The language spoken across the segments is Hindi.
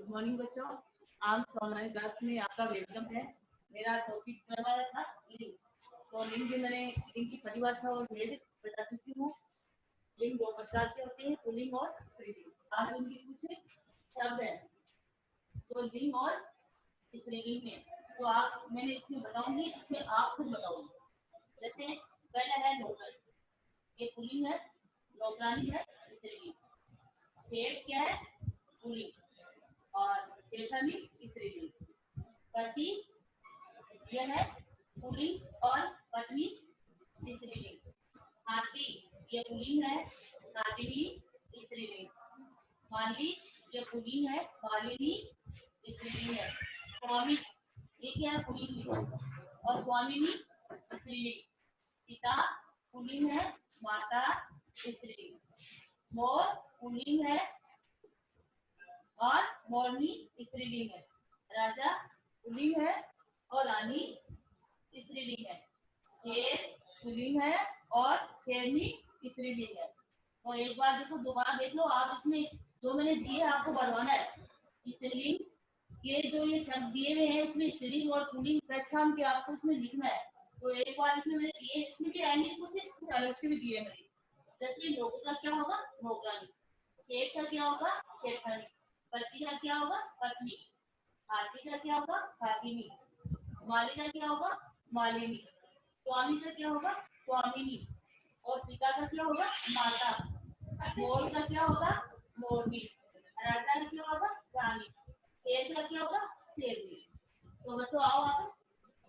गुड मॉर्निंग बच्चों, आज ऑनलाइन क्लास में आपका वेलकम है। मेरा टॉपिक करवाया था लिंग। तो लिंग भी मैंने लिंग की परिभाषा और भेद बता चुकी हूँ। लिंग दो प्रकार के होते हैं, पुल्लिंग और स्त्रीलिंग। आज उनके कुछ शब्द है तो लिंग और स्त्रीलिंग में तो आप मैंने इसमें बताऊंगी, इसमें आप खुद बताओगे। जैसे पहला है नौकर, ये पुल्लिंग है, नौकरानी है स्त्रीलिंग। सेठ क्या है पुल्लिंग और जेठानी स्त्रीलिंग। पति यह है पुल्लिंग और पत्नी स्त्रीलिंग। हाथी यह पुल्लिंग है, हाथिनी स्त्रीलिंग। माली यह पुल्लिंग है, मालिनी स्त्रीलिंग है। स्वामी ये क्या है पुल्लिंग और स्वामिनी स्त्रीलिंग। पिता पुल्लिंग है, माता स्त्रीलिंग। मोर पुल्लिंग है और मोरनी स्त्रीलिंग है। राजा पुल्लिंग है और रानी स्त्रीलिंग है। शेर पुल्लिंग है और शेरनी स्त्रीलिंग है। तो एक बार देखो, दोबारा देख लो आप। इसमें जो मैंने दिए आपको बनवाना है। स्त्रीलिंग के जो ये शब्द दिए हुए हैं उसमें स्त्रीलिंग और पुल्लिंग पहचान के आपको इसमें लिखना है। तो एक बार इसमें मैंने दिए, इसमें भी आएंगे कुछ अलग से भी दिए मैंने। जैसे नौकर का क्या होगा नौकरानी, शेठ का क्या होगा शेठानी, पति का क्या होगा पत्नी, हाथी का क्या होगा हाथिनी, माली का क्या होगा मालिनी, स्वामी का क्या होगा स्वामिनी और पिता का क्या होगा माता, मोर का क्या होगा मोरनी, राजा का क्या होगा रानी, शेर का क्या होगा शेरनी। तो बच्चों आओ आप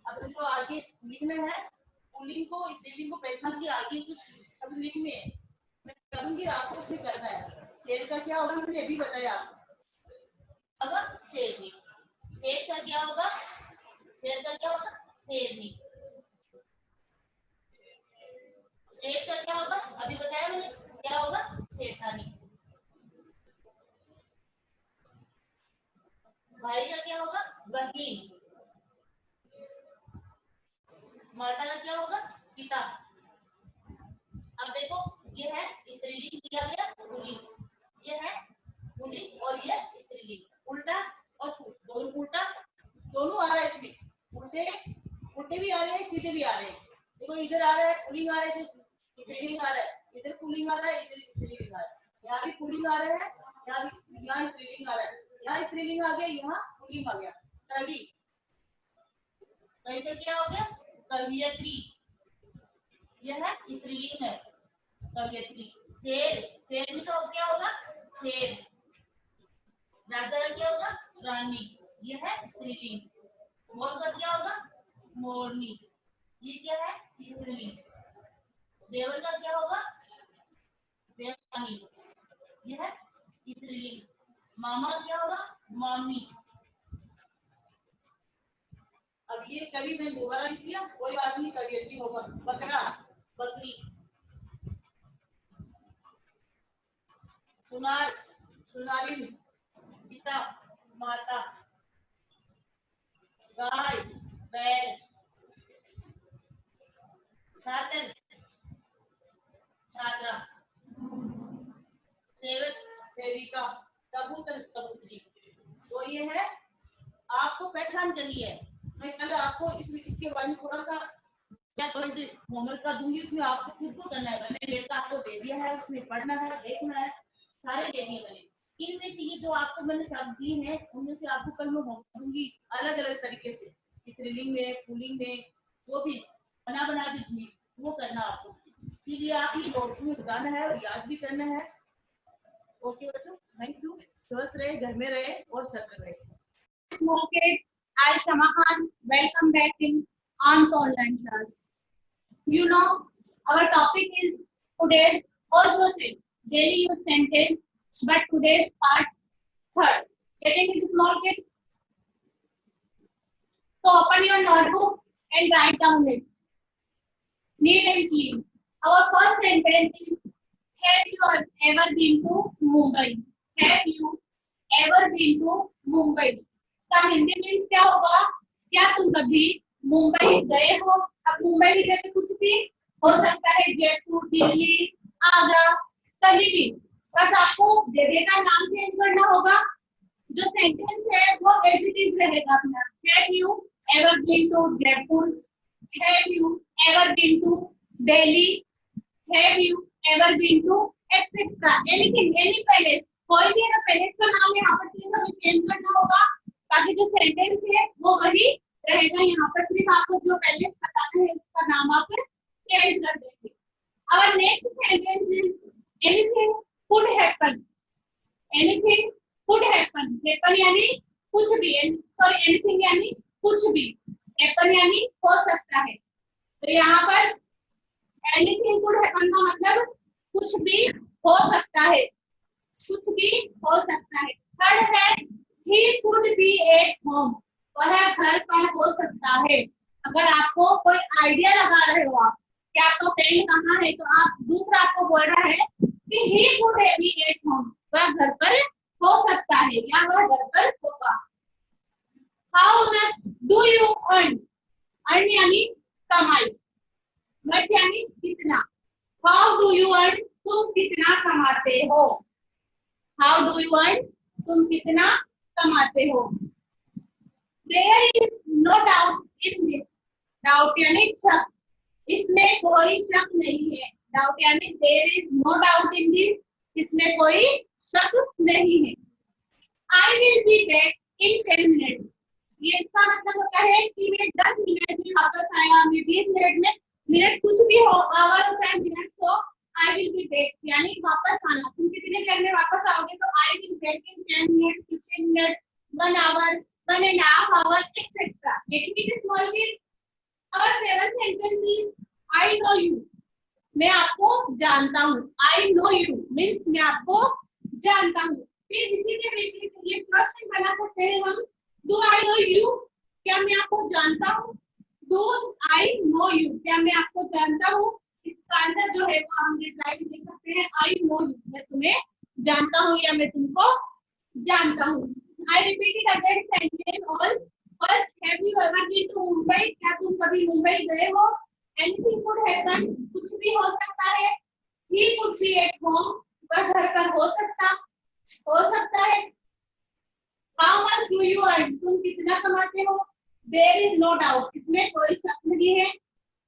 अपने को आगे लिखना है। पुल्लिंग को स्त्रीलिंग को पहचान के आगे कुछ शब्द लिखने हैं। मैं करूंगी, आपको उसमें करना है। शेर का क्या होगा मैंने अभी बताया। अगर शेरनी, शेर का क्या होगा शेर का क्या होगा शेरनी, शेर का क्या होगा अभी बताया मैंने क्या होगा शेठानी। भाई का क्या होगा बहन, माता का क्या होगा पिता। अब देखो ये है स्त्रीलिंग दिया गया पुल्लिंग, ये है पुल्लिंग और ये स्त्रीलिंग। उल्टा और दोनों उल्टा दोनों आ रहा है इसमें, उल्टे उल्टे भी आ रहे हैं सीधे भी आ रहे हैं। देखो इधर आ रहा है पुल्लिंग आ रहा है, स्त्रीलिंग आ रहा है, इधर पुल्लिंग आ रहा है, इधर स्त्रीलिंग आ रहा है। यहाँ भी पुल्लिंग आ रहा है, यहाँ स्त्रीलिंग आ रहा है। यहाँ स्त्रीलिंग आ गया, यहाँ पुल्लिंग आ गया। कवि, कवि का क्या हो गया कवियत्री, यह स्त्रीलिंग है कवियत्री। शेर, शेर भी तो क्या होगा शेर। राजा का क्या होगा रानी, यह है स्त्रीलिंग। मोर का क्या होगा मोरनी, ये क्या है स्त्रीलिंग। देवर का क्या होगा देवरानी, यह है स्त्रीलिंग। मामा क्या होगा मामी। अब ये कभी मैं दोबारा लिख दिया कोई बात नहीं, कवियत्री होगा। बकरा बकरी, सुनार सुनारिन, पिता माता, गाय बैल, छात्र छात्रा, सेवक सेविका, कबूतर कबूतरी। तो ये है आपको पहचान करनी है। मैं कल आपको इसके बारे में थोड़ा सा क्या होमवर्क का दूंगी, उसमें आपको खुद को करना है। मैंने डेटा आपको दे दिया है, उसमें पढ़ना है देखना है, सारे दे दिए मैंने। इनमें से ये जो आपको मैंने शब्द दिए हैं उनमें से आपको कल मैं होमवर्क दूंगी अलग अलग तरीके से, स्त्रीलिंग में पुल्लिंग में, जो भी बना के दूंगी वो करना आपको। इसीलिए आप ये नोट में बताना है और याद भी करना है। ओके बच्चों, थैंक यू। स्वस्थ रहे, घर में रहे और सतर्क रहे। Small kids, I Shama Khan, welcome back in ARMS online class. You know, our topic is today's also said daily use sentence, but today's part third. Getting into small kids. So open your notebook and write down it. Neat and clean. Our first sentence is: have you ever been to Mumbai? Have you ever been to Mumbai? का हिंदी मीन्स क्या होगा? क्या तुम कभी मुंबई गए हो? अब मुंबई की जगह कुछ भी हो सकता है, जयपुर, दिल्ली, आगरा, कहीं भी। बस आपको जगह का नाम चेंज करना होगा। जो सेंटेंस है वो एज इट इज रहेगा अपना। Have you ever been to Jaipur, have you ever been to Delhi, have you ever been to etcetera, anything, any palace, कोई भी अगर पैलेस का नाम यहाँ पर हमें चेंज करना होगा, बाकी जो सेंटेंस है वो वही रहेगा। यहाँ पर सिर्फ आपको जो पैलेस बताना है उसका नाम आप चेंज कर देंगे। Our next sentence is anything could happen. Anything could happen. Happen यानी कुछ भी, सॉरी anything यानी कुछ भी, happen यानी हो सकता है। तो यहाँ पर anything could happen का मतलब कुछ भी हो सकता है, कुछ भी हो सकता है। थर्ड है he could be at home, वह घर पर हो सकता है। अगर आपको कोई आइडिया लगा रहे हो आप कि आपका फ्रेंड कहाँ है, तो आप दूसरा आपको बोल रहा है कि he could be at home, वह घर पर हो सकता है या वह घर पर होगा। How much do you earn? earn यानी कमाई, much यानी कितना। How do you earn? तुम कितना कमाते हो। How do you earn? तुम कितना कमाते हो। There is no doubt in this. Doubt यानी शक, इसमें कोई शक नहीं है। डाउट यानी there is no doubt in this, इसमें कोई शक नहीं है। I will be back in 10 minutes, ये इसका मतलब होता है कि मैं 10 मिनट में वापस आया, मैं 20 मिनट में, मिनट कुछ भी हो, आवर हो चाहे मिनट हो, आई विल बी बैक यानी वापस आना। तुम कितने देर में वापस आओगे, तो I will back in 10 minute, 15 minute, 1 hour, 1.5 hour etcetera. Getting it small kids. Our seventh sentence is I know you. मैं आपको जानता हूँ। I know you means मैं आपको जानता हूँ। फिर इसी के लिए प्रश्न बना सकते हैं हम, Do I know you? क्या मैं आपको जानता हूँ? Do I know you? क्या मैं आपको जानता हूँ? इसका आंसर जो है वो हम रिप्लाई में देख सकते हैं, I know you, मैं तुम्हें जानता हूँ या मैं तुमको जानता हूँ। I repeat it again sentence all. First, have you ever been to Mumbai? क्या तुम कभी मुंबई गए हो? Anything could happen, कुछ भी हो सकता है। He could be at home, वह घर पर हो सकता है। How much do you earn? तुम कितना कमाते हो? There is no doubt, इसमें कोई शक नहीं है।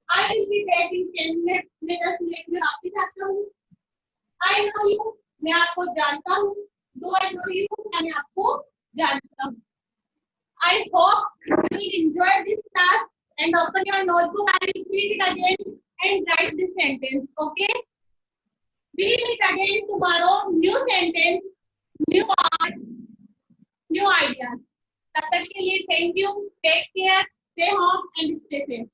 I will be back in 10 minutes, मैं 10 मिनट में वापस आता हूँ। I know you, मैं आपको जानता हूँ। Do I know you? मैं आपको जानता हूँ। I hope you will enjoy this class and open your notebook. I will read it again and write this sentence. Okay? We will meet again tomorrow. New sentence, new part, new ideas. तब तक के लिए thank you. Take care. Stay home and stay safe.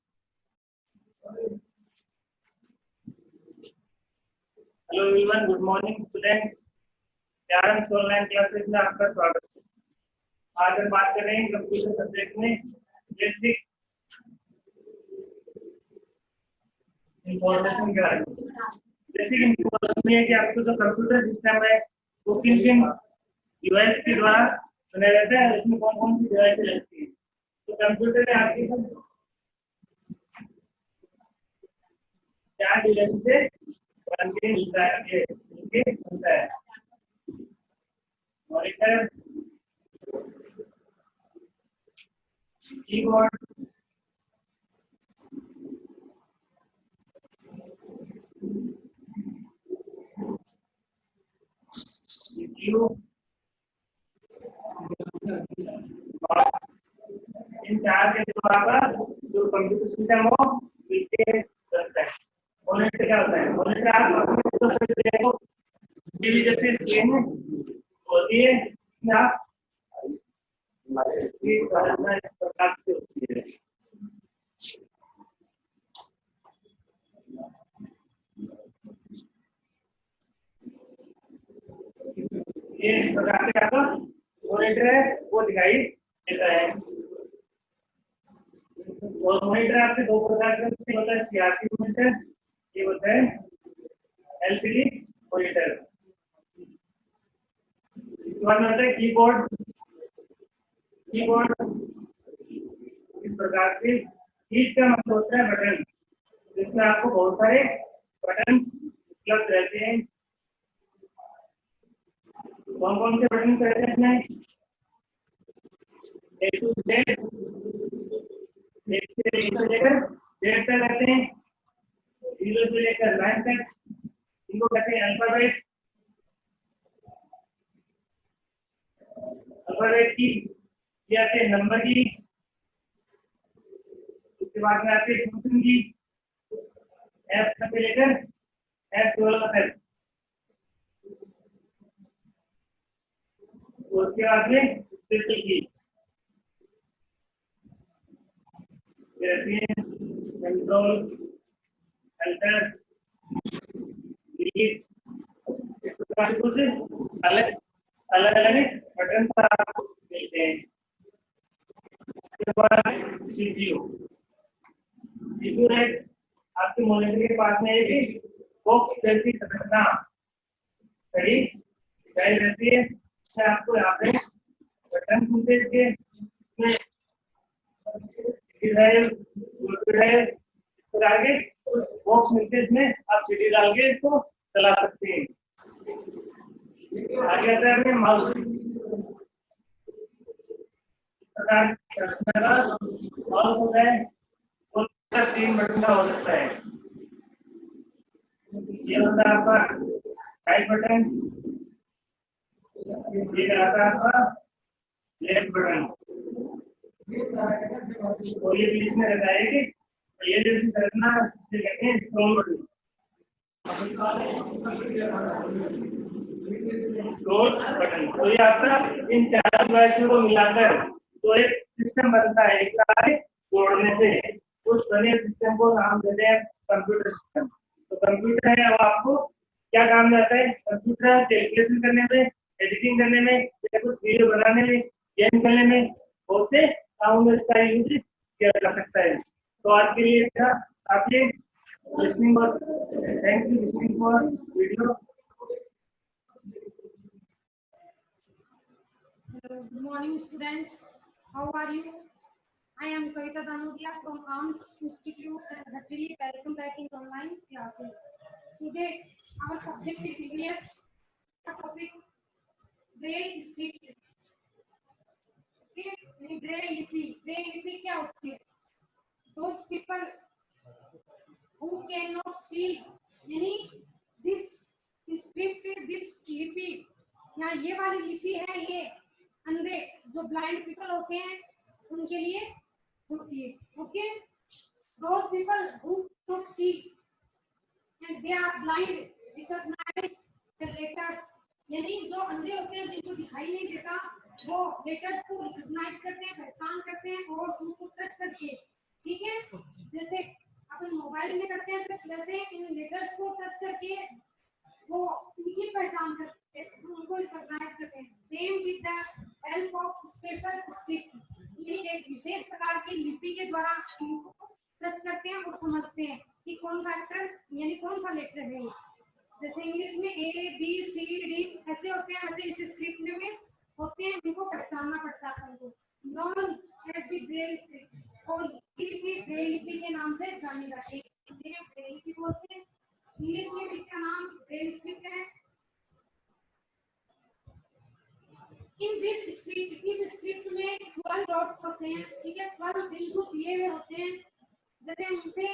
Hello everyone. Good morning, students. प्यारंस ऑनलाइन क्लासेस में आपका स्वागत है। आज हम बात कर रहे हैं कंप्यूटर सब्जेक्ट में बेसिक इंफॉर्मेशन के बारे में। बेसिक इंफॉर्मेशन ये है कि आपको जो कंप्यूटर सिस्टम है वो किन किन डिवाइस के द्वारा बनाया जाता है, उसमें कौन कौन सी डिवाइस लगती है। तो कंप्यूटर में आपके चार डिवाइस से बनके मिलता है। मॉनिटर, कीबोर्ड, सीपीयू, इन चार के द्वारा जो कंप्यूटर सिस्टम हो मिलके बनता है। मॉनिटर क्या होता है? मॉनिटर आप अपने से देखो, टीवी जैसी स्क्रीन होती है, इसमें आप स्क्रीन समझना इस प्रकार से होती है। ये इस प्रकार से आपका मॉनिटर है वो दिखाई देता है। और मॉनिटर आपके दो प्रकार का होता है, सीआरटी मॉनिटर, ये होता है एलसीडी मॉनिटर। इसके बाद में होता है कीबोर्ड। कीबोर्ड इस प्रकार से, कीज का मतलब होता है बटन, जिसमें आपको बहुत सारे बटन्स उपलब्ध रहते हैं। कौन कौन से बटन रहते हैं इसमें? A to Z, एक से लेकर Z तक रहते हैं, 0 से लेकर 9 तक, इनको कहते हैं अल्फाबेट। अल्फाबेट की ये आते हैं नंबर की, उसके बाद में आते हैं फंक्शन की, F से लेकर F12 तक, उसके बाद में स्पेशल की कंट्रोल, अल्टर, डिलीट, इस प्रकार से कुछ अलग अलग बटन आपको मिलते हैं। उसके बाद सीपीयू है आपके मॉनिटर के पास में एक बॉक्स जैसी संरचना खड़ी रहती है, इससे आपको यहाँ पे बटन मिलते हैं, आगे बॉक्स मिलते हैं, इसमें आप सीडी डाल के इसको चला सकते हैं। आगे आता है अपने माउस, माउस होता है और 3 बटन का हो सकता है। ये होता है आपका राइट बटन, ये रहता है आपका लेफ्ट बटन, और ये बीच में रहता है कि ये जैसी संरचना जिसे कहते हैं स्क्रॉल बटन। स्क्रॉल बटन, तो ये आपका इन 4 डिवाइसों को मिलाकर तो एक सिस्टम बनता है, एक साथ जोड़ने से उस बने सिस्टम को नाम देते हैं कंप्यूटर सिस्टम। तो कंप्यूटर है वो आपको क्या काम में आता है? कंप्यूटर कैलकुलेशन करने में, एडिटिंग करने में, या कुछ वीडियो बनाने में, गेम खेलने में, बहुत से कामों में इसका यूज किया जा सकता है। तो आज के लिए था आपके लिसनिंग और thank you listening for video. Good morning, students. How are you? I am Kavita Danudia from Arms Institute and heartily welcome back in online classes. Today, our subject is EVS. Topic: Braille script. Okay, Braille लिपि. Braille लिपि क्या होती है? Those people who cannot see, यानी this script, this लिपि, यहाँ ये वाली लिपि है, ये अंधे जो ब्लाइंड पीपल होते हैं उनके लिए होती है। Okay, those people who don't see and they are blind recognize the letters, यानी जो अंधे होते हैं जिनको दिखाई नहीं देता वो लेटर्स को रिकॉग्नाइज करते हैं, पहचान करते हैं और उनको टच करके, ठीक है, जैसे अपन मोबाइल में करते हैं तो वैसे इन लेटर्स को टच करके वो उनकी पहचान करते हैं, उनको रिकॉग्नाइज करते हैं। Same with the help of special script, ये एक विशेष प्रकार की लिपि के द्वारा इनको टच करते हैं और समझते हैं कि कौन सा अक्षर यानी कौन सा लेटर है। जैसे इंग्लिश में ए बी सी डी ऐसे होते हैं, वैसे इस स्क्रिप्ट में होते हैं, इनको पहचानना पड़ता है हमको। Known as the Braille script, और ये लिपि ब्रेल लिपि के नाम से जानी जाती है, ब्रेल लिपि बोलते हैं। इंग्लिश में इसका नाम ब्रेल स्क्रिप्ट है। इन दिस स्क्रिप्ट, इस स्क्रिप्ट में 12 डॉट्स होते हैं, ठीक है, 12 बिंदु दिए हुए होते हैं। जैसे उनसे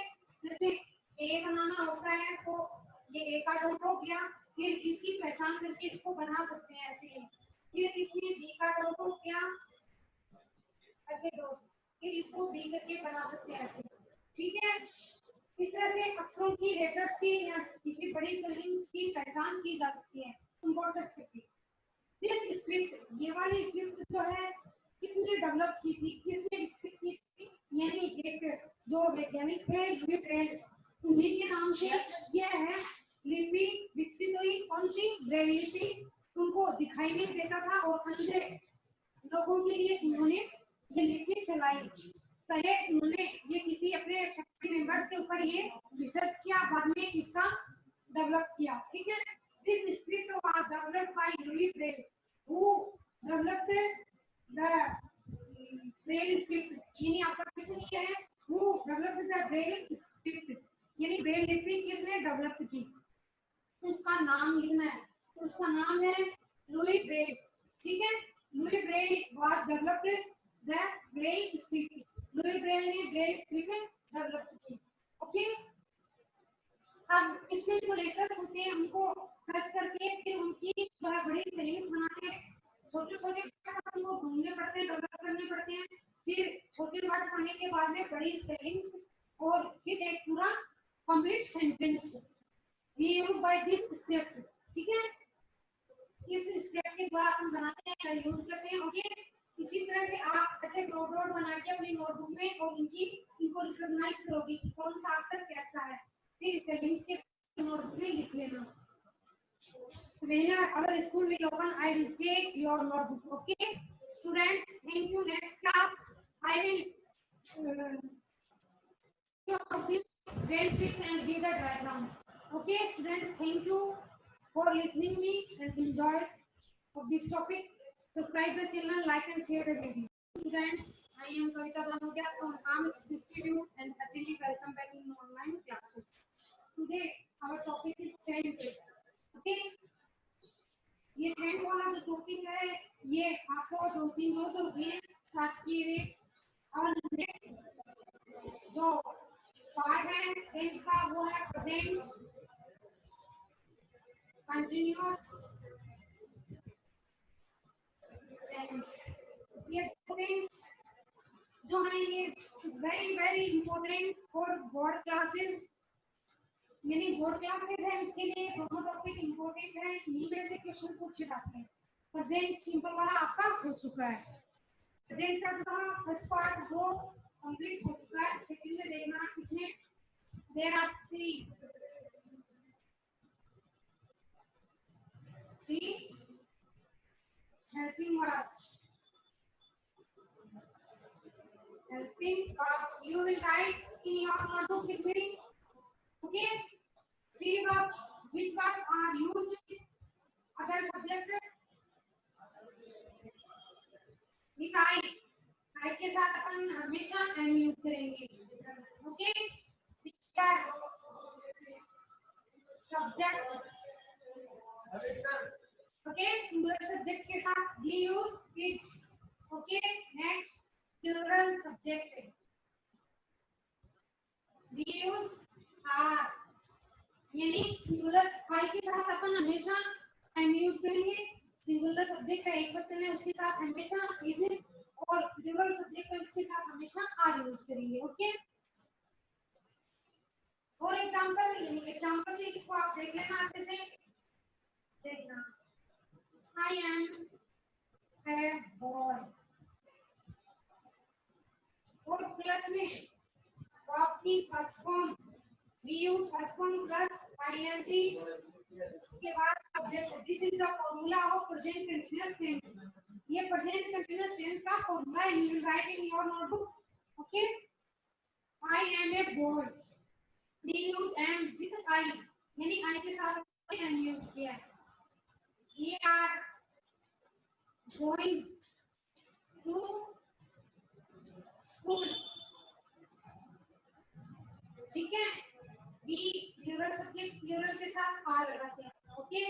जैसे ए बनाना होता है तो ये ए का डॉट हो गया, फिर इसकी पहचान करके इसको बना सकते हैं ऐसे ही। फिर इसमें बी का डॉट हो गया ऐसे डॉट, फिर इसको बी करके बना सकते हैं ऐसे, ठीक है। इस तरह से अक्षरों की, लेटर्स की या किसी बड़ी स्पेलिंग्स की पहचान की जा सकती है कंप्यूटर से। दिस स्क्रिप्ट, ये वाली स्क्रिप्ट जो है किसने डेवलप की थी, किसने विकसित की थी, यानी एक जो वैज्ञानिक थे ब्रेल, उन्हीं के नाम से यह है लिपि विकसित हुई। कौन सी? ब्रेल लिपि। उनको दिखाई नहीं देता था और अंधे लोगों के लिए उन्होंने ये लिपि चलाई। पहले उन्होंने ये किसी अपने फैमिली मेंबर्स के ऊपर ये रिसर्च किया, बाद में इसका डेवलप किया, ठीक है। This script was developed by Louis Braille, who developed the Braille script. यानी आपका क्वेश्चन ये है, who developed the Braille script, यानी ब्रेल लिपि किसने डेवलप की, उसका नाम लिखना है। उसका नाम है लुई ब्रेल, ठीक है। Louis Braille was developed the braille script. Louis Braille ने ब्रेल स्क्रिप्ट डेवलप की. ओके, अब इसमें जो लेटर्स होते हैं उनको टच करके फिर उनकी बड़ी स्पेलिंग्स बनाते हैं. छोटे छोटे वर्ड्स हमको ढूंढने पड़ते हैं, डेवलप करने पड़ते हैं. फिर छोटे वर्ड्स आने के बाद में बड़ी स्पेलिंग्स और फिर एक पूरा complete sentence we use by this script. ठीक है, इस स्क्रिप्ट के द्वारा हम बनाते हैं या यूज करते हैं. ओके, इसी तरह से आप ऐसे डॉट डॉट बना के अपनी नोटबुक में और इनको रिकॉग्नाइज करोगे कि कौन सा अक्षर कैसा है. फिर स्पेलिंग्स के नोटबुक में लिख लेना. Whenever our school will open, I will check your notebook. Okay, students, thank you. Next class, I will show this braille script and give the diagram. Okay, students, thank you for listening me and enjoy of this topic. Subscribe the channel, like and share the video. Students, I am Kavita Danodia from AMS Institute and heartily welcome back in online classes. Today, our topic is tenses. Okay. ये टेंस वाला जो टॉपिक है ये आपको 2-3 रोज हो गए स्टार्ट किए हुए. और नेक्स्ट जो पार्ट है टेंस का वो है प्रेजेंट कंटीन्यूअस टेंस. ये टेंस जो है ये very very important for board classes. यानी बोर्ड क्लासेस है उसके लिए दोनों टॉपिक इंपॉर्टेंट है. इनमें से क्वेश्चन पूछे जाते हैं. प्रेजेंट सिंपल वाला आपका हो चुका है. प्रेजेंट का जो फर्स्ट पार्ट वो कंप्लीट हो चुका है. सेकंड में देखना इसमें there are three helping verbs. Helping verbs you will write in your notebook with me. Okay, 3 verbs. Which verbs are used with other subject? With I के साथ अपन हमेशा am यूज करेंगे. Okay, sister subject. Okay, singular subject के साथ we use it. Okay, next plural subject. We use are. यानी सिंगुलर I के साथ अपन हमेशा am यूज करेंगे. सिंगुलर सब्जेक्ट का एक वचन है उसके साथ हमेशा is और प्लूरल सब्जेक्ट है उसके साथ हमेशा are यूज करेंगे. ओके, और एग्जांपल यानी एग्जांपल से इसको आप देख लेना अच्छे से. देखना I am a boy. और प्लस में verb की first form we use first form plus ing. उसके बाद object. This is the formula of present continuous tense. ये प्रेजेंट कंटीन्यूअस टेंस का फॉर्मूला है. You will write in your notebook. Okay, I am a boy. We use am with I. यानी I के साथ am यूज किया है. We are going to school. ठीक है, we प्लूरल सब्जेक्ट प्लूरल के साथ are लगाते हैं. Okay,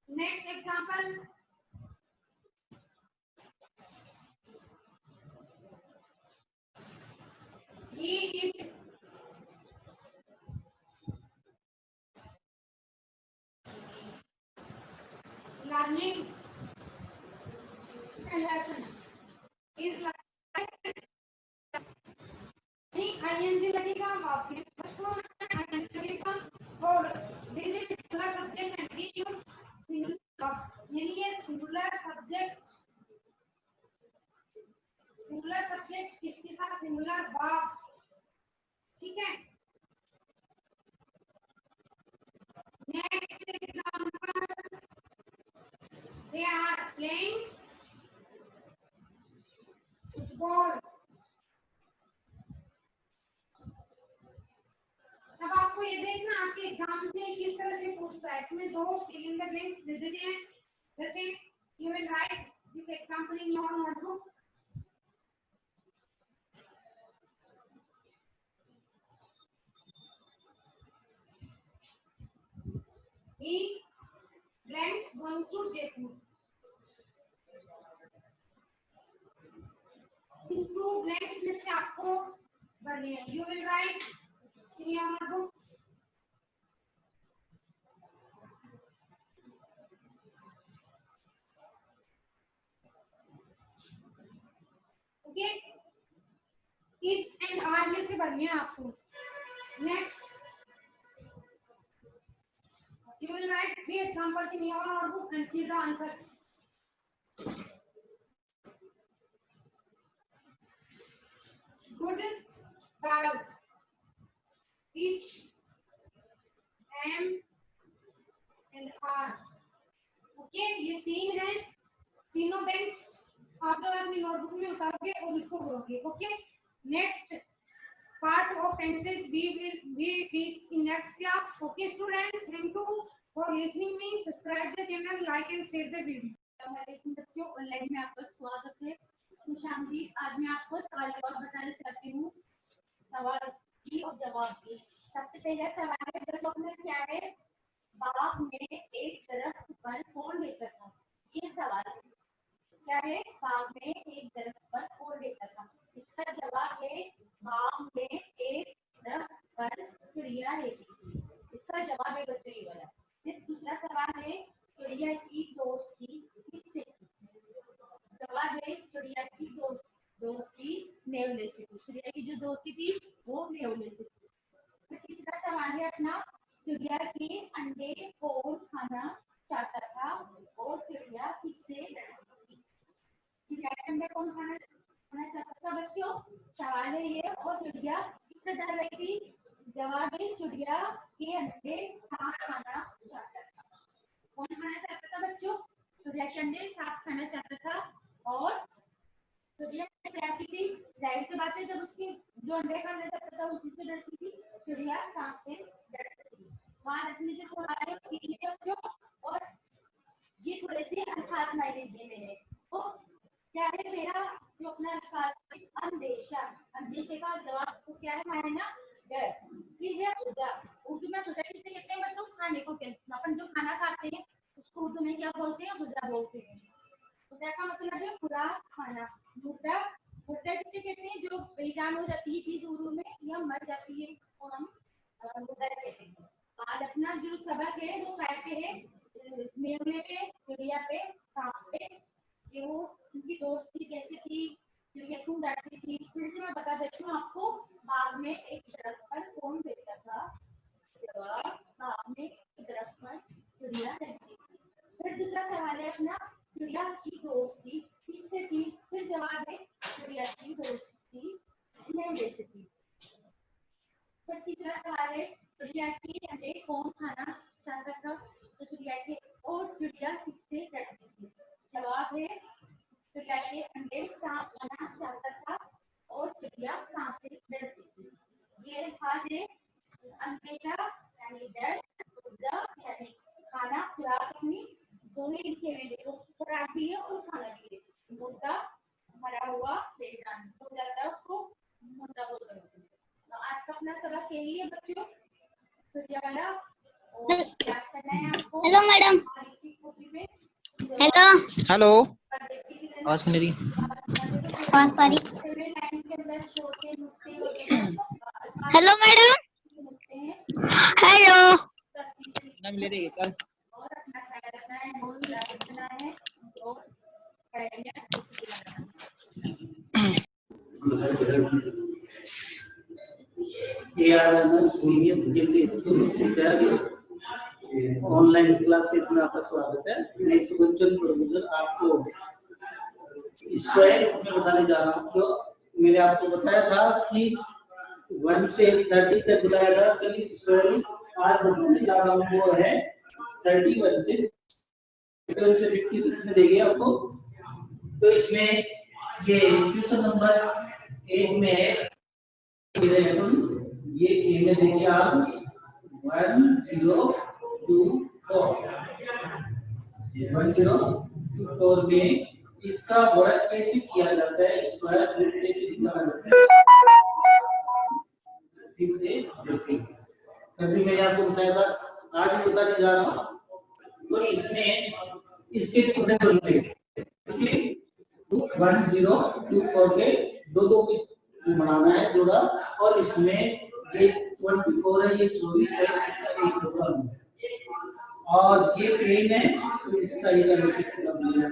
next example. He is learning a lesson. Is ing लगेगा verb में ing लगेगा और this is singular subject and we use singular verb. यानी ये singular subject इसके साथ singular verb. ठीक है, next example. they are playing football. अब आपको ये देखना आपके एग्जाम से किस तरह से पूछता है. इसमें दो fill in the blanks दे देते हैं. जैसे you will write this example in your notebook. He blanks going to Jaipur. इन 2 ब्लैंक्स में से आपको भरने हैं। You will write in your notebook. Okay, is and are में से भरने हैं आपको। Next you will write 3 examples in your notebook and fill the answers. Good, bad, each, am and are. Okay, ये 3 हैं। तीनों टेंस आप जो अपनी नोटबुक में उतारोगे और इसको करोगे। Okay, next part of tenses we teach in next class. Okay students, thank you for listening me. Subscribe the channel, like and share the video. वालेकुम बच्चों, ऑनलाइन में आपका स्वागत है। खुशामदीद। आज मैं आपको सवाल जवाब बताना चाहती हूँ। सवाल की और जवाब की। सबसे पहला सवाल है, बच्चों में क्या है? बाग में एक दरख्त पर कौन लेता था? ये सवाल है। क्या है? बाग में एक दरख्त पर कौन लेता था? इसका जवाब है बाग में एक दरख्त पर चिड़िया रहती थी। इसका जवाब है बच्चों ये वाला। फिर दूसरा सवाल है, चिड़िया की दोस्ती किससे थी? जवाब है चिड़िया की दोस्ती नेवले से थी। चिड़िया की जो दोस्ती थी वो नेवले से थी। फिर तीसरा सवाल है अपना, चिड़िया के अंडे कौन खाना चाहता था और चिड़िया किससे लड़ती थी? चिड़िया के अंडे कौन खाना चाहता था बच्चों? सवाल है ये। और चिड़िया किससे डर रही थी? जवाब है चिड़िया के अंडे सांप खाना चाहता था। कौन खाना चाहता था बच्चों? चिड़िया के अंडे सांप खाना चाहता था। और चिड़िया कैसे डरती थी? जाहिर सी बात है, जब उसकी जो अंडे खाना चाहता था उसी से डरती थी। चिड़िया सांप से डरती थी। वहां रखने से थोड़ा बच्चों, और ये थोड़े से अल्फाज मायने दिए मैंने। तो क्या है मेरा जो अपना अल्फाज अंदेशा, अंदेशे का जवाब तो क्या है मायना? डर। ठीक है, उर्दू में गुजा किसे कहते हैं बच्चों? खाने को कहते हैं। अपन जो खाना खाते हैं उसको उर्दू में क्या बोलते हैं? गुजा बोलते हैं। गुजा का मतलब है खुराक, खाना। मुर्दा, मुर्दा किसे कहते हैं? जो बेजान हो जाती है चीज उर्दू में या मर जाती है तो हम मुर्दा कहते हैं। आज अपना जो सबक है वो काय पे है? नेवले पे, चिड़िया पे, सांप पे। कि वो उनकी दोस्ती कैसी थी, चिड़िया क्यों डरती थी। फिर से मैं बता देती हूँ आपको। बाग में एक दरख्त पर कौन बैठा था? जवाब, बाग में एक दरख्त पर चिड़िया रहती थी। फिर दूसरा सवाल है अपना, चिड़िया की दोस्ती किससे थी? फिर जवाब है चिड़िया की दोस्ती नेवले से थी। फिर तीसरा सवाल है, चिड़िया के अंडे कौन खाना चाहता था? तो चिड़िया के, और चिड़िया किससे डरती थी? जवाब है चिड़िया के अंडे सांप खाना चाहता था और चिड़िया सांप से डरती थी। ये अल्फाज है अंदेशा यानी डर, मुर्दा यानी खाना, खुराक अपनी दोनों लिखे हुए देखो, खुराक भी है और खाना भी है। मुर्दा मरा हुआ बेजान हो जाता है उसको मुर्दा बोलते हैं। तो आज का अपना सबक यही है बच्चों, चिड़िया वाला। और याद करना है आपको। Hello madam. हेलो हेलो, आवाज सुन रही? Hello madam. हेलो नाम ले रही है कल। और अपना ख्याल रखना है, नोट रखना है और पढ़ाई में अच्छे सीनियर सेकेंडरी स्कूल से ऑनलाइन क्लासेस में आपका स्वागत है। मैं सुबंचन प्रोफेसर आपको स्क्वायर में बताने जा रहा हूँ। जो मैंने आपको बताया था कि 1 से 30 तक बताया था, कल स्क्वायर आज बताने जा रहा हूँ वो है 31 से 50 तक देंगे आपको। तो इसमें ये क्वेश्चन नंबर 1 में है, ये ए में देखिए आप 1 0 2 4 1024 में इसका वर्ग कैसे किया जाता है, स्क्वायर रूट कैसे निकाला जाता है, ठीक से देखिए। कभी मैंने आपको बताया था, आज भी बताने जा रहा हूँ। तो इसमें इसके टुकड़े बनेंगे, इसके 1024 के दो के बनाना है जोड़ा, और इसमें ये 24 है, ये 24 है, इसका एक जोड़ा है, और ये पेन है तो इसका ये जोड़ा है।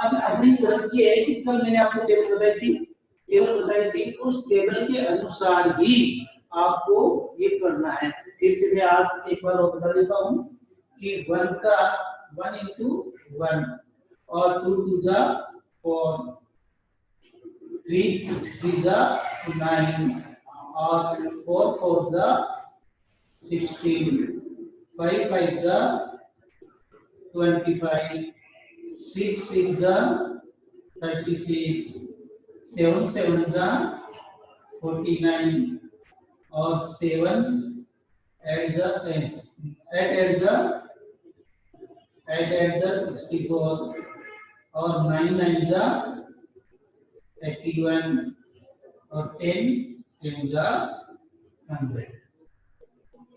अब अगली शर्त ये है कि कल मैंने आपको टेबल बताई थी, उस टेबल के अनुसार ही आपको ये करना है। फिर से मैं आज एक बार और बता देता हूँ कि 1 का 1 into 1 और 2 to the 4, 3 to the 9 और 4 4 the 16, 5 5 the 25, 6 6 the 36, 7 7 the 49 और 7 add the 64 और 9 9 the 81 और 10 10 the 100।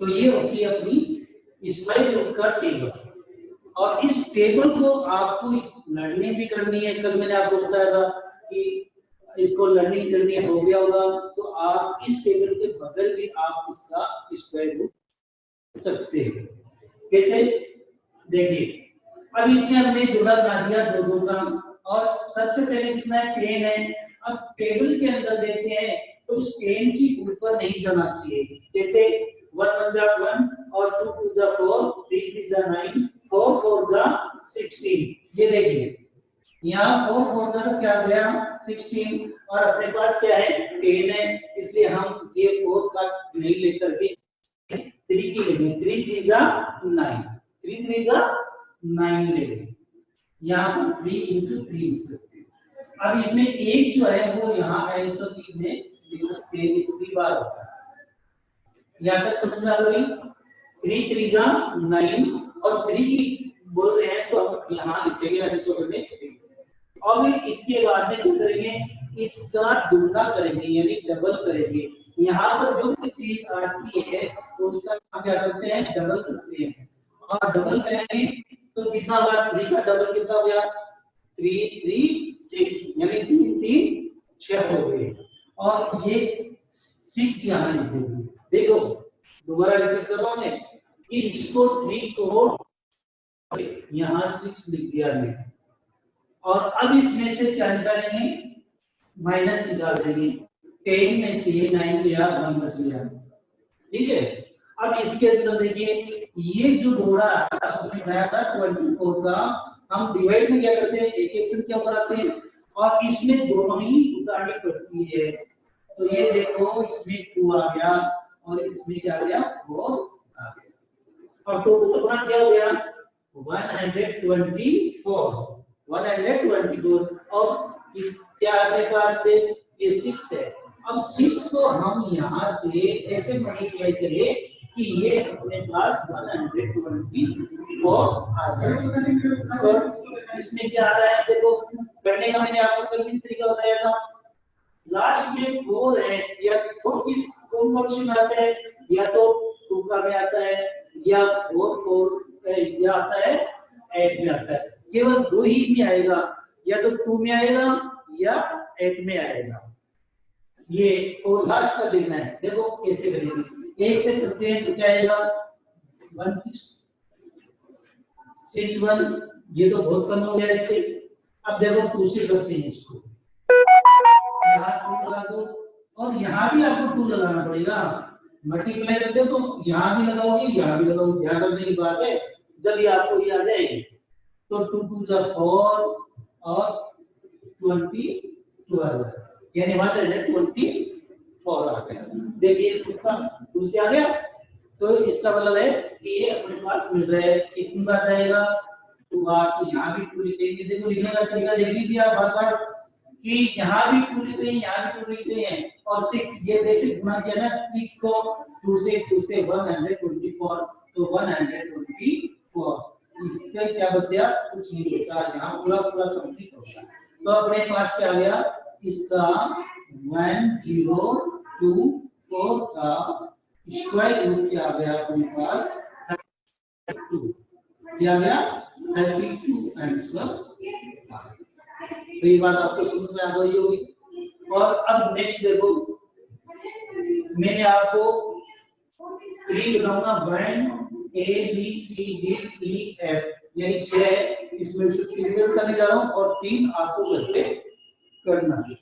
तो ये होती है अपनी स्क्वायर रूट का टेबल, और इस टेबल को आपको लर्निंग भी करनी है। कल मैंने आपको बताया था कि इसको लर्निंग करनी हो गया होगा, तो आप इस टेबल के बगल भी आप इसका स्क्वायर रूट कर सकते हैं। कैसे देखिए, अब इसमें हमने जोड़ा बना दिया दो का, और सबसे पहले कितना है 10 है। अब टेबल के अंदर देखते हैं तो उस 10 से ऊपर नहीं जाना चाहिए। जैसे 1 1 जा 1 और 2 2 जा 4, 3 3 जा 9, 4 4 जा 16। ये देखिए यहाँ 4 4 जा क्या गया 16, और अपने पास क्या है 10 है, इसलिए हम ये 4 का नहीं लेकर के 3 की लेंगे। 3 3 जा 9, 3 3 जा 9 लेंगे। यहाँ पर 3 into 3 लिख सकते हैं। अब इसमें एक जो है वो यहाँ है, इसको 3 में लिख सकते हैं, 3 बार होता है। यहाँ तक समझ में आ रही? 3 3 जा 9 और 3 की बोल रहे हैं तो हम यहाँ लिखेंगे और इसके बाद में क्या करेंगे, इसका दुगना करेंगे यानी डबल करेंगे। यहाँ पर जो चीज आती है तो उसका हम क्या करते हैं डबल करते हैं, और डबल करेंगे तो कितना होगा 3 का डबल कितना हो गया 3 3 6 यानी 3 3 6 हो गए, और ये 6 यहाँ लिख देंगे। देखो दोबारा रिपीट कर रहा हूं मैं कि इसको 3 को यहाँ 6 लिख दिया हमने, और अब इसमें से क्या निकालेंगे माइनस निकाल देंगे। 10 में से 9 गया 1 बच गया, ठीक है। अब इसके अंदर देखिए ये जो जोड़ा हमने बनाया था 24 का, हम डिवाइड में क्या करते हैं एक एक संख्या ऊपर आते हैं और इसमें दोनों ही उतारनी पड़ती है। तो ये देखो इसमें 2 आ गया और इसमें क्या आ गया 4 आ गया, और टोटल कितना क्या हो गया 124 और क्या अपने पास थे ये 6 है। अब 6 को हम यहाँ से ऐसे मल्टीप्लाई करें कि ये अपने पास 124 आ जाए। तो इसमें क्या आ रहा है देखो, करने का मैंने आपको कल भी तरीका बताया था। लास्ट में 4 है या 4 किस कौन फंक्शन आता है, या तो 2 का में आता है या 4 या आता है 8 में आता है। केवल 2 ही में आएगा, या तो 2 में आएगा या 8 में आएगा। ये और लास्ट का देखना है। देखो कैसे करेंगे, 1 से करते हैं तो क्या आएगा 1661, ये तो बहुत कम हो गया इससे। अब देखो 2 से करते हैं इसको, यहाँ 2 लगा दो और यहाँ भी आपको 2 लगाना पड़ेगा। मल्टीप्लाई करते हो तो यहाँ भी लगाओगे यहाँ भी लगाओगे, ध्यान रखने की बात है। जब ये आपको ये आ जाएगी तो 2 2 जा 4 और 22 आ गया, यानी 124 आ गया। देखिए कितना 2 से आ गया, तो इसका मतलब है कि ये अपने पास मिल रहा है। कितनी बार जाएगा 2 बार, तो यहाँ भी 2 लिखेंगे। देखो लिखने का तरीका देख लीजिए आप बार बार कि यहाँ भी 2 लिखते हैं यहाँ भी 2 लिखते हैं, और 6 ये जैसे गुणा किया ना 6 को 2 से 124, तो 124 इसका क्या बच गया कुछ नहीं बचा, यहाँ पूरा पूरा कंप्लीट हो गया। तो अपने पास क्या आ गया इसका 1024 का स्क्वायर रूट क्या आ गया अपने पास 32, क्या आ गया 32 आंसर। तो ये बात आपको समझ में आ गई होगी। और अब नेक्स्ट देखो, मैंने आपको 3 बताऊंगा 1 A B C D E F यानी 6 इसमें से 3 करने जा रहा हूँ और 3 आपको करके करना है।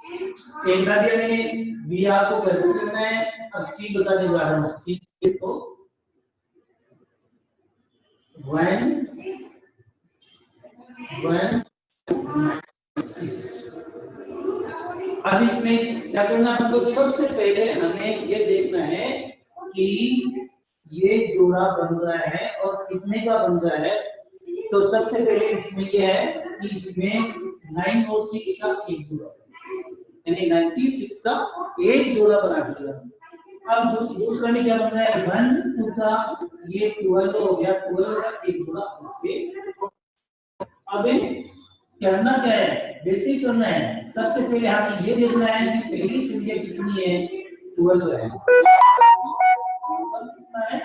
एक बता दिया मैंने, बी आपको करके करना है, अब सी बताने जा रहा हूँ। सी तो 1 1 6। अब इसमें क्या करना है, तो सबसे पहले हमें ये देखना है कि ये जोड़ा बन रहा है और कितने का बन रहा है। तो सबसे पहले इसमें ये है कि इसमें 9 और 6 का एक जोड़ा, यानी 96 का एक जोड़ा बना दिया। अब दूसरा में क्या बन रहा है, 1 2 का ये 12 हो गया, 12 का एक जोड़ा उससे। अब करना क्या है, बेसिक करना है। सबसे पहले हमें ये देखना है कि पहली संख्या कितनी है, 12 है। कितना है,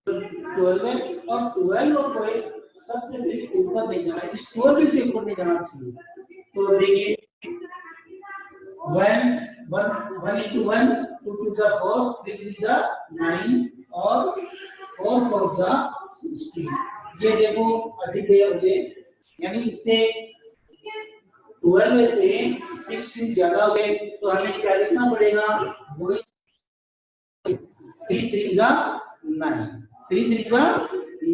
12 है और 12 को सबसे पहले ऊपर नहीं जाना, इस 12 से ऊपर नहीं जाना चाहिए। तो देखिए 1 into 1 2 2 जा 4 3 3 जा 9 और 4 4 जा 16। ये देखो अधिक हो गए, यानी इससे 12 में से 16 ज्यादा हो गए, तो हमें क्या लिखना पड़ेगा, 3 3 जा 9 3 3 जा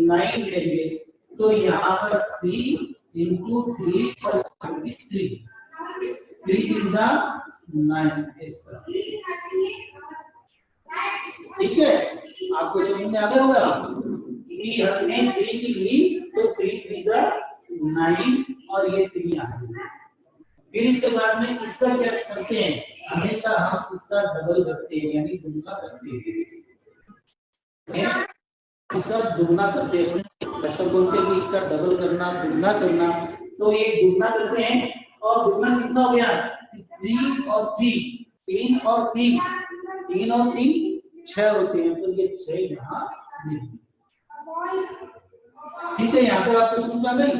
9 लेंगे। तो यहाँ पर 3 into 3 और 3 3 जा 9 इस तरह। ठीक है, आपको समझ में आ गया होगा कि हमने 3 की ली तो 3 3 जा 9 और ये 3 आ गया। फिर इसके बाद में इसका क्या करते हैं, हमेशा हम इसका डबल करते हैं, यानी दुगना करते हैं। इसका दुगना करते हैं, ऐसा बोलते हैं कि इसका डबल करना, दुगना करना। तो ये दुगना करते हैं और दुगना कितना हो गया, 3 और 3 3 और 3 3 और 3 6 होते हैं, तो ये 6 यहाँ ठीक है। यहाँ पर आपको समझ आ गई।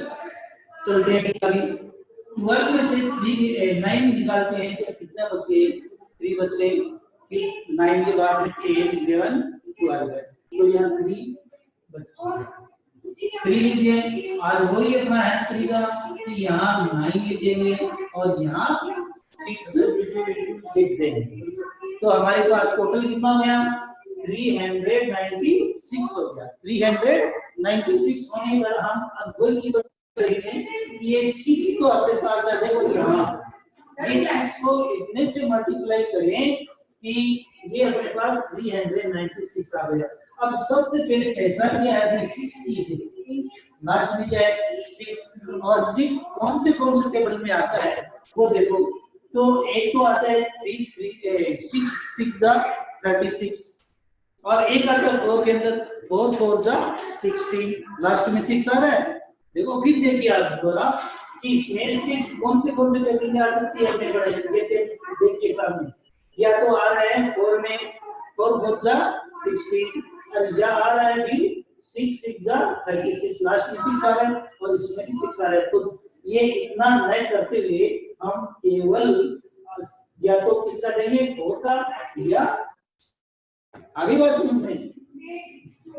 चलते हैं आगे। 12 में से 9 निकालते हैं तो कितना बच गए, 3 बच गए। फिर 9 के बाद में 10 11 12 है, तो यहाँ 3 बच 3 लीजिए और वही अपना है 3 का कि यहाँ 9 लीजिएंगे और यहाँ 6 लिख देंगे। तो हमारे पास टोटल कितना हो गया, 396 हो गया। 396 होने पर हम अब वही करेंगे, ये 6 को अपने पास है, देखो यहाँ ये 6 को इतने से मल्टीप्लाई करें कि ये अपने पास 396 आ गया। अब सबसे पहले पहचान क्या है, 6 की लास्ट में क्या है 6, और 6 कौन से टेबल में आता है वो देखो। तो एक तो आता है 6 6 जा 36 और एक आता है 4 के अंदर 4 4 जा 16, लास्ट में 6 आ रहा है। देखो फिर देखिए आप बोला कि इसमें 6 कौन से टेबल में आ सकती है, अपने बड़े देखिए सामने, या तो आ रहा है 4 में 4 4 जा 16 और या आ रहा है भी 6 6 जा 36, लास्ट में 6 आ रहा है और इसमें भी 6 आ रहा है। तो ये इतना नहीं करते हुए हम केवल या तो किसका देंगे 4 का, या आगे बात समझते हैं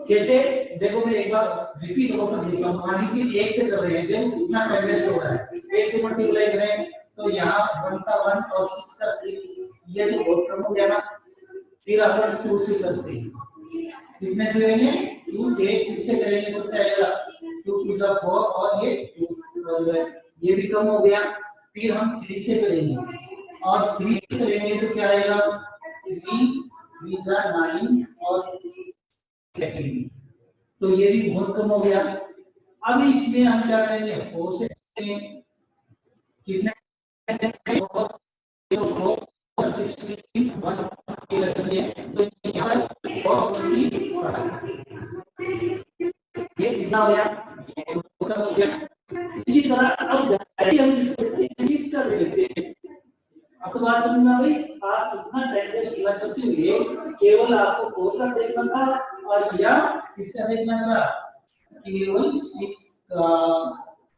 कैसे। देखो मैं एक बार रिपीट होकर देखता हूँ। मान लीजिए 1 से कर रहे हैं, देखो कितना टाइम वेस्ट हो रहा है। 1 से मल्टीप्लाई करें तो यहाँ 1 का 1 और 6 का 6, ये तो बहुत कम हो गया ना। फिर अपन 2 से करते हैं, कितने से करेंगे 2 से करेंगे तो क्या आएगा 2 2 जा 4 और ये भी कम हो गया। फिर हम 3 से करेंगे और 3 से करेंगे तो क्या आएगा 3 3 जा 9 और तो ये भी बहुत कम हो गया। अब इसमें हम क्या करेंगे 4 से कितने ये कितना हो गया। इसी तरह अब हम इसका ले लेते हैं। अब तो बात समझ में आ गई। आप इतना टाइम वेस्ट करते हुए केवल आपको 4 का देखना था और या इसका देखना था केवल 6 का,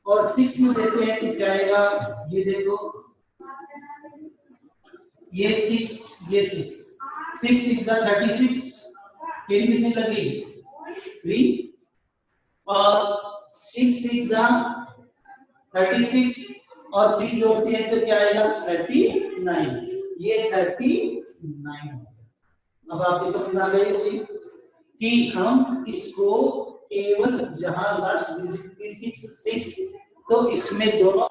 और 6 में देते हैं तो क्या आएगा, ये देखो ये 6 ये 6 6 6 जा 36 कैरी कितनी लगी 3 और 6 6 जा 36 और 3 जोड़ते हैं तो क्या आएगा 39 ये 39। अब आपको समझ आ गई होगी कि हम इसको केवल जहां लास्ट डिजिट थी 6 तो इसमें दोनों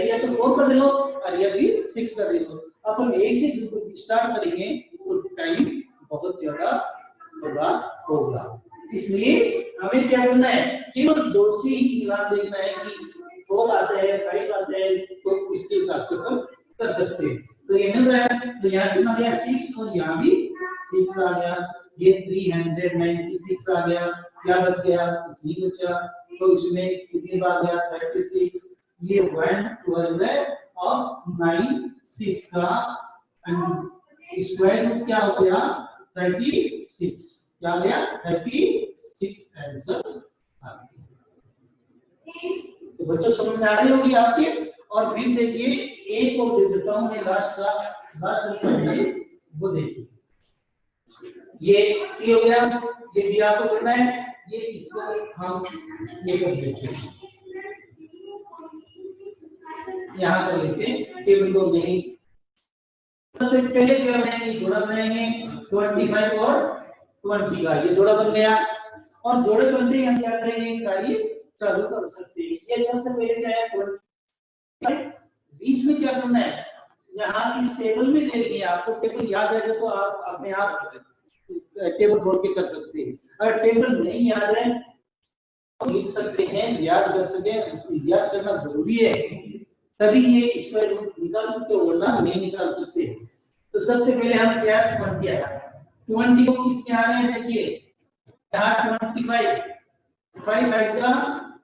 या तो 4 कर लो और ये भी 6 कर लो। अपन एक से स्टार्ट करेंगे तो टाइम बहुत ज्यादा होगा, इसलिए हमें क्या करना है केवल दो से ही मिलान देखना है कि 4 आता है 5 आता है तो उसके हिसाब से अपन कर सकते हैं। तो ये मिल रहा है तो यहाँ कितना गया 6 और यहाँ भी 6 आ गया, ये 396 आ गया, क्या बच गया 3 बचा, तो इसमें कितनी बार गया 36, ये 1 12 है और 9 6 का स्क्वायर रूट क्या हो गया 36, क्या आ गया 36 आंसर आ गया। तो बच्चों समझ में आ रही होगी आपके। और फिर देखिए एक और दे देता हूं मैं लास्ट वो देखिए ये सी हो गया, ये भी आपको करना है, ये इसको हम ये कर देते हैं यहाँ कर लेते हैं टेबल को नहीं। सबसे पहले क्या बनाएंगे जोड़ा बनाएंगे 25 और 20 का, ये जोड़ा बन गया और जोड़े बनते ही हम क्या करेंगे कार्य चालू कर सकते हैं। ये सबसे पहले क्या है 20 में क्या करना है, यहाँ इस टेबल में दे दिए, आपको टेबल याद है तो आप अपने आप टेबल बोल के कर सकते हैं। अगर टेबल नहीं याद है तो लिख सकते हैं, याद कर सके, याद करना जरूरी है तभी ये स्क्वायर रूट निकाल सकते हो वरना नहीं निकाल सकते। तो सबसे पहले हम क्या 20 को किसके आ रहे हैं देखिए यहाँ 25 5 एक्स्ट्रा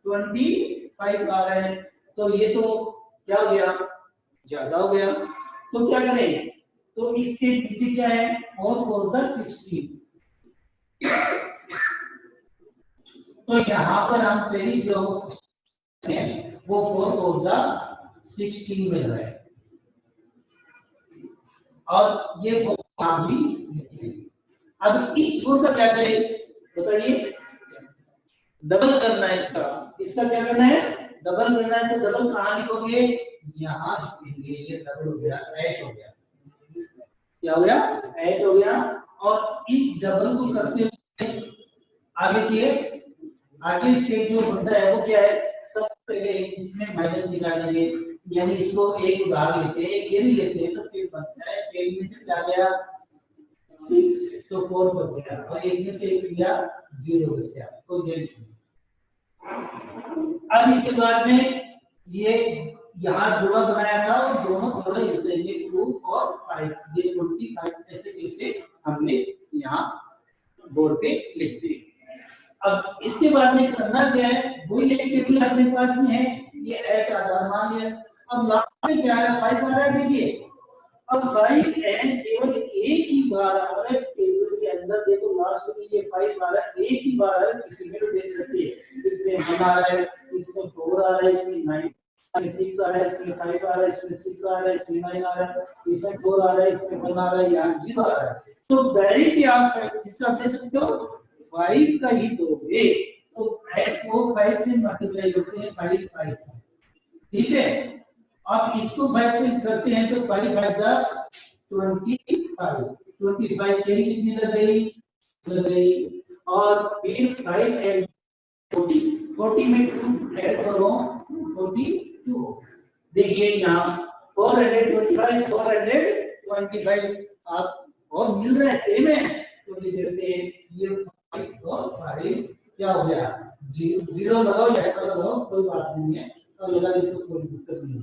25 आ रहे हैं तो ये तो क्या हो गया ज्यादा हो गया, तो क्या करें तो इसके पीछे क्या है 4 4 16, तो यहाँ पर हम पहली जो है वो 4 4 16 में है और ये आप भी लिखते हैं। अब इस 4 का क्या करें बताइए, डबल करना है इसका क्या करना है डबल करना है, तो डबल कहाँ लिखोगे यहाँ लिखेंगे, ये डबल हो गया 8 हो गया, क्या हो गया 8 हो गया। और इस डबल को करते हुए आगे स्टेज जो बनता है वो क्या है सबसे पहले इसमें माइनस निकालेंगे, यानी इसको एक भाग लेते हैं एक कैरी लेते हैं तो फिर बनता है कैरी में से क्या गया 6 तो 4 बच गया और एक में से एक गया 0 बच गया, कोई टेंशन नहीं। अब इसके बाद में ये यहाँ जोड़ा बनाया था और दोनों जोड़े लेंगे 2 और 5, ये 25 ऐसे कैसे हमने यहाँ बोर्ड पे लिख दिए। अब इसके बाद में करना क्या है वही टेबल अपने पास में है, ये 8 आधार मान लिया। अब लास्ट में क्या है 5 आ रहा है देखिए, अब 5 एंड केवल एक ही बार आ रहा है टेबल के अंदर, देखो लास्ट में ये 5 आ रहा है एक ही बार आ रहा है, किसी में भी देख सकते हैं इसमें 1 आ रहा है इसमें 4 आ रहा है इसमें 9 6 आ रहा है इसमें 5 आ रहा है इसमें 6 आ रहा है इसमें 9 आ रहा है इसमें 4 आ रहा है इसमें 1 आ रहा है यहाँ 0 आ रहा है, तो डायरेक्टली आप जिसका आप देख सकते हो 5 का ही दोगे तो 8 को 5 से मल्टीप्लाई करते हैं 5 5, ठीक है। आप इसको 5 से करते हैं तो 5 5 जा 25 कैरी कितनी लग गई और फिर 5 एंड 40 में 2 ऐड करो 42, देखिए यहाँ 425 425 आप और मिल रहा है सेम है तो लिख देते हैं ये 5 और 5 क्या हो गया 0 लगाओ या लगाओ कोई बात नहीं है और लगा दे तो कोई दिक्कत नहीं है।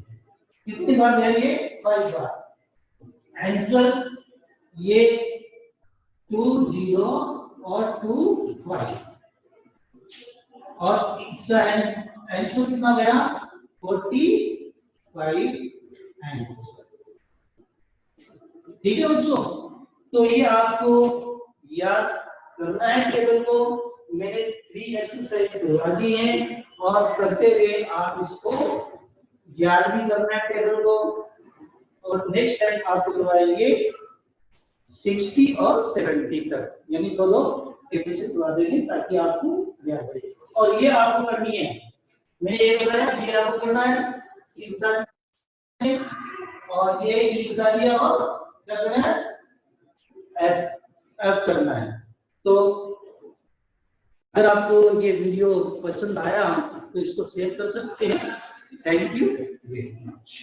कितनी बार जाएंगे 5 बार, आंसर ये 2 0 और 2 5 और इसका आंसर कितना गया 45 आंसर, ठीक है बच्चों। तो ये आपको याद करना है टेबल को, मैंने 3 एक्सरसाइज करवा दी हैं और करते हुए आप इसको याद भी करना है टेबल को। और नेक्स्ट टाइम आपको करवाएंगे 60 और 70 तक, यानी दोनों कैपिटल करवा देंगे ताकि आपको याद रहे। और ये आपको करनी है, मैंने ये बताया, ये आपको करना है, सी बता है, और ये ई बता दिया, और क्या करना है, एफ करना है। तो अगर आपको ये वीडियो पसंद आया तो इसको शेयर कर सकते हैं। Thank you very much.